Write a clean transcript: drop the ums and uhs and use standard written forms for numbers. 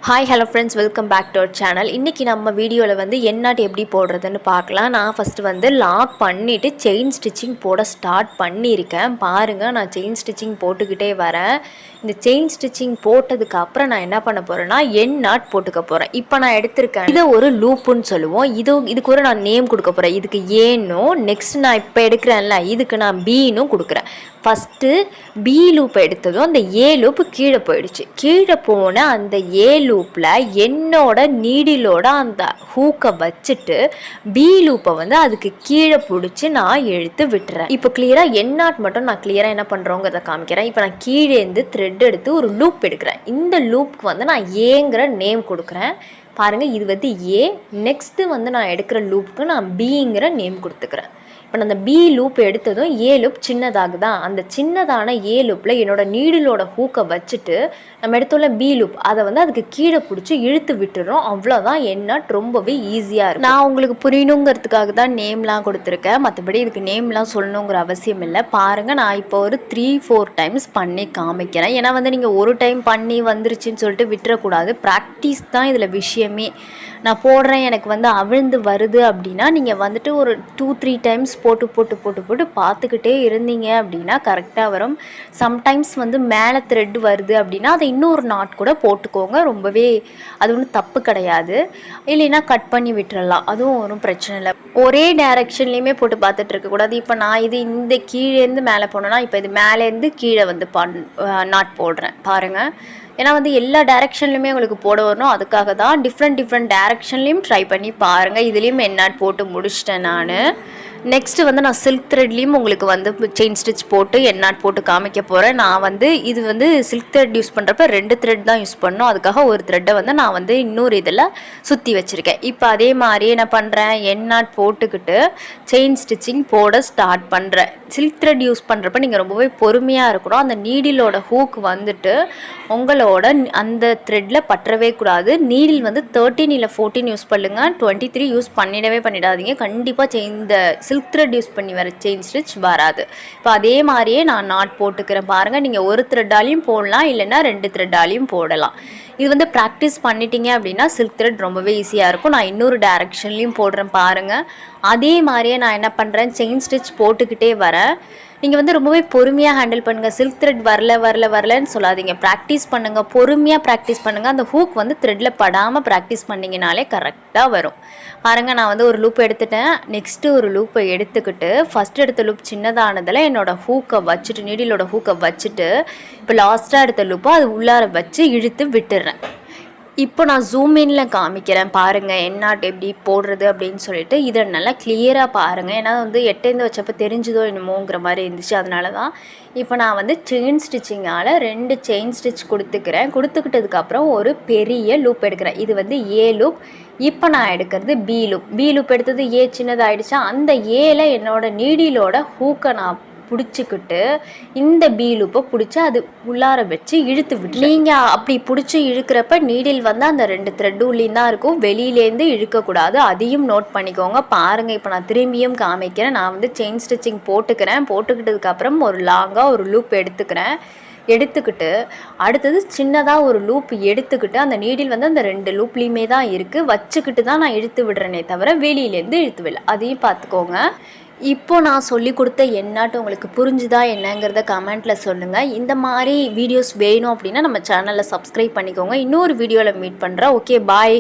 Hi hello friends, welcome back to our channel. இன்றைக்கி நம்ம வீடியோவில் வந்து என்னாட் எப்படி போடுறதுன்னு பார்க்கலாம். நான் ஃபஸ்ட்டு வந்து லாக் பண்ணிவிட்டு செயின் ஸ்டிச்சிங் போட ஸ்டார்ட் பண்ணியிருக்கேன். பாருங்கள், நான் செயின் ஸ்டிச்சிங் போட்டுக்கிட்டே வரேன். இந்த செயின் ஸ்டிச்சிங் போட்டதுக்கு அப்புறம் நான் என்ன பண்ண போகிறேன்னா என்னாட் போட்டுக்க போகிறேன். இப்போ நான் எடுத்திருக்கேன், இதை ஒரு லூப்புன்னு சொல்லுவோம். இதுக்கு ஒரு நான் நேம் கொடுக்க போகிறேன். இதுக்கு ஏன்னும், நெக்ஸ்ட் நான் இப்போ எடுக்கிறேன்ல இதுக்கு நான் பீனும் கொடுக்குறேன். ஃபஸ்ட்டு பி லூப் எடுத்ததும் அந்த ஏ லூப்பு கீழே போயிடுச்சு. கீழே போன அந்த ஏ லூப்பில் என்னோட நீடிலோட அந்த ஹூக்கை வச்சுட்டு பி லூப்பை வந்து அதுக்கு கீழே பிடிச்சி நான் இழுத்து விட்டுறேன். இப்போ கிளியராக என்னாட் மட்டும் நான் கிளியராக என்ன பண்ணுறோங்கிறத காமிக்கிறேன். இப்போ நான் கீழேருந்து த்ரெட் எடுத்து ஒரு லூப் எடுக்கிறேன். இந்த லூப்புக்கு வந்து நான் ஏங்கிற நேம் கொடுக்குறேன். பாருங்கள், இது வந்து ஏ. நெக்ஸ்ட்டு வந்து நான் எடுக்கிற லூப்புக்கு நான் பிங்கிற நேம் கொடுத்துக்கிறேன். இப்போ நான் அந்த பி லூப் எடுத்ததும் ஏ லூப் சின்னதாகுதான். அந்த சின்னதான ஏ லூப்பில் என்னோட நீடிலோட ஹூக்கை வச்சுட்டு நம்ம எடுத்தோம்ல பி லூப், அதை வந்து அதுக்கு கீழே பிடிச்சி இழுத்து விட்டுறோம். அவ்வளோதான். என்னாட் ரொம்பவே ஈஸியாக இருக்கும். நான் உங்களுக்கு புரியணுங்கிறதுக்காக தான் நேம்லாம் கொடுத்துருக்கேன். மற்றபடி இதுக்கு நேம்லாம் சொல்லணுங்கிற அவசியம் இல்லை. பாருங்கள், நான் இப்போ ஒரு 3-4 டைம்ஸ் பண்ணி காமிக்கிறேன். ஏன்னா வந்து நீங்கள் ஒரு டைம் பண்ணி வந்துருச்சுன்னு சொல்லிட்டு விட்டுறக்கூடாது. ப்ராக்டிஸ் தான் இதில் விஷயமே. நான் போடுறேன், எனக்கு வந்து அவிழ்ந்து வருது அப்படின்னா நீங்கள் வந்துட்டு ஒரு 2-3 டைம்ஸ் போட்டு பார்த்துக்கிட்டே இருந்தீங்க அப்படின்னா கரெக்டாக வரும். சம்டைம்ஸ் வந்து மேலே த்ரெட் வருது அப்படின்னா அதை இன்னொரு நாட் கூட போட்டுக்கோங்க. ரொம்பவே அது ஒன்றும் தப்பு கிடையாது. இல்லைன்னா கட் பண்ணி விட்டுறலாம், அதுவும் ஒன்றும் பிரச்சனை இல்லை. ஒரே டைரெக்ஷன்லேயுமே போட்டு பார்த்துட்டு இருக்கக்கூடாது. இப்போ நான் இது இந்த கீழேருந்து மேலே போனேன்னா இப்போ இது மேலேருந்து கீழே வந்து நாட் போடுறேன். பாருங்கள், ஏன்னா வந்து எல்லா டைரெக்ஷன்லையுமே உங்களுக்கு போட வரணும். அதுக்காக தான் டிஃப்ரெண்ட் டைரெக்ஷன்லேயும் ட்ரை பண்ணி பாருங்கள். இதுலேயும் என்னாட் போட்டு முடிச்சிட்டேன் நான். நெக்ஸ்ட்டு வந்து நான் சில்க் த்ரெட்லேயும் உங்களுக்கு வந்து செயின் ஸ்டிச் போட்டு என்னாட் போட்டு காமிக்க போகிறேன். நான் வந்து இது வந்து சில்க் த்ரெட் யூஸ் பண்ணுறப்ப 2 த்ரெட் தான் யூஸ் பண்ணணும். அதுக்காக ஒரு த்ரெட்டை வந்து நான் வந்து இன்னொரு இதில் சுற்றி வச்சுருக்கேன். இப்போ அதே மாதிரியே என்ன பண்ணுறேன், என்னாட் போட்டுக்கிட்டு செயின் ஸ்டிச்சிங் போட ஸ்டார்ட் பண்ணுறேன். சில்க் த்ரெட் யூஸ் பண்ணுறப்ப நீங்கள் ரொம்பவே பொறுமையாக இருக்கணும். அந்த நீடிலோட ஹூக் வந்துட்டு உங்களோட அந்த த்ரெட்டில் பற்றவே கூடாது. நீடில் வந்து 13 இல்லை 14 யூஸ் பண்ணுங்கள். 23 யூஸ் பண்ணிடாதீங்க. கண்டிப்பாக இந்த சில்க் த்ரெட் யூஸ் பண்ணி வர செயின் ஸ்டிச் வராது. இப்போ அதே மாதிரியே நான் நாட் போட்டுக்கிறேன். பாருங்கள், நீங்கள் ஒரு த்ரெட்டாலையும் போடலாம், இல்லைன்னா 2 த்ரெட்டாலையும் போடலாம். இது வந்து ப்ராக்டிஸ் பண்ணிட்டீங்க அப்படின்னா சில்க் த்ரெட் ரொம்பவே ஈஸியாக இருக்கும். நான் இன்னொரு டைரெக்ஷன்லேயும் போடுறேன். பாருங்கள், அதே மாதிரியே நான் என்ன பண்ணுறேன், செயின் ஸ்டிச் போட்டுக்கிட்டே வரேன். நீங்கள் வந்து ரொம்பவே பொறுமையாக ஹேண்டில் பண்ணுங்கள். சில்க் த்ரெட் வரலன்னு சொல்லாதீங்க. ப்ராக்டிஸ் பண்ணுங்கள், பொறுமையாக ப்ராக்டிஸ் பண்ணுங்கள். அந்த ஹூக் வந்து த்ரெட்டில் படாமல் ப்ராக்டிஸ் பண்ணிங்கனாலே கரெக்டாக வரும். பாருங்கள், நான் வந்து ஒரு லூப் எடுத்துட்டேன். நெக்ஸ்ட்டு ஒரு லூப்பை எடுத்துக்கிட்டு ஃபஸ்ட் எடுத்த லூப் சின்னதானதில் என்னோடய ஹூக்கை வச்சுட்டு நீடிலோட ஹூக்கை வச்சுட்டு இப்போ லாஸ்ட்டாக எடுத்த லூப்பை அது உள்ளார வச்சு இழுத்து விட்டுடுறேன். இப்போ நான் ஜூம் இனில் காமிக்கிறேன். பாருங்கள் என்னாட் எப்படி போடுறது அப்படின்னு சொல்லிட்டு. இதை நல்லா கிளியராக பாருங்கள். ஏன்னா வந்து எட்டேந்து வச்சப்போ தெரிஞ்சுதோ என்னமோங்கிற மாதிரி இருந்துச்சு. அதனால தான் இப்போ நான் வந்து செயின் ஸ்டிச்சிங்கால் 2 செயின் ஸ்டிச் கொடுத்துக்கிட்டதுக்கப்புறம் ஒரு பெரிய லூப் எடுக்கிறேன். இது வந்து ஏ லூப். இப்போ நான் எடுக்கிறது பி லூப் எடுத்தது ஏ சின்னதாகிடுச்சா, அந்த ஏல என்னோடய நீடிலோட ஹூக்கை நான் பிடிச்சிக்கிட்டு இந்த பி லூப்பை பிடிச்சி அது உள்ளார வச்சு இழுத்து விட்டு, நீங்கள் அப்படி பிடிச்சி இழுக்கிறப்ப நீடில் வந்து அந்த 2 த்ரெட் உள்ளேயும் தான் இருக்கும், வெளியிலேருந்து இழுக்கக்கூடாது. அதையும் நோட் பண்ணிக்கோங்க. பாருங்கள், இப்போ நான் திரும்பியும் காமிக்கிறேன். நான் வந்து செயின் ஸ்டிச்சிங் போட்டுக்கிட்டதுக்கப்புறம் ஒரு லாங்காக ஒரு லூப் எடுத்துக்கிட்டு அடுத்தது சின்னதாக ஒரு லூப் எடுத்துக்கிட்டு அந்த நீடில் வந்து அந்த 2 லூப்லேயுமே தான் இருக்குது, வச்சுக்கிட்டு தான் நான் இழுத்து விடுறேனே தவிர வெளியிலேருந்து இழுத்து விடல. அதையும் பார்த்துக்கோங்க. இப்போ நான் சொல்லி கொடுத்த என்னாட்டு உங்களுக்கு புரிஞ்சுதா என்னங்கிறத கமெண்ட்டில் சொல்லுங்கள். இந்த மாதிரி வீடியோஸ் வேணும் அப்படின்னா நம்ம சேனலில் சப்ஸ்கிரைப் பண்ணிக்கோங்க. இன்னொரு வீடியோவில் மீட் பண்ணுறேன். ஓகே, பாய்.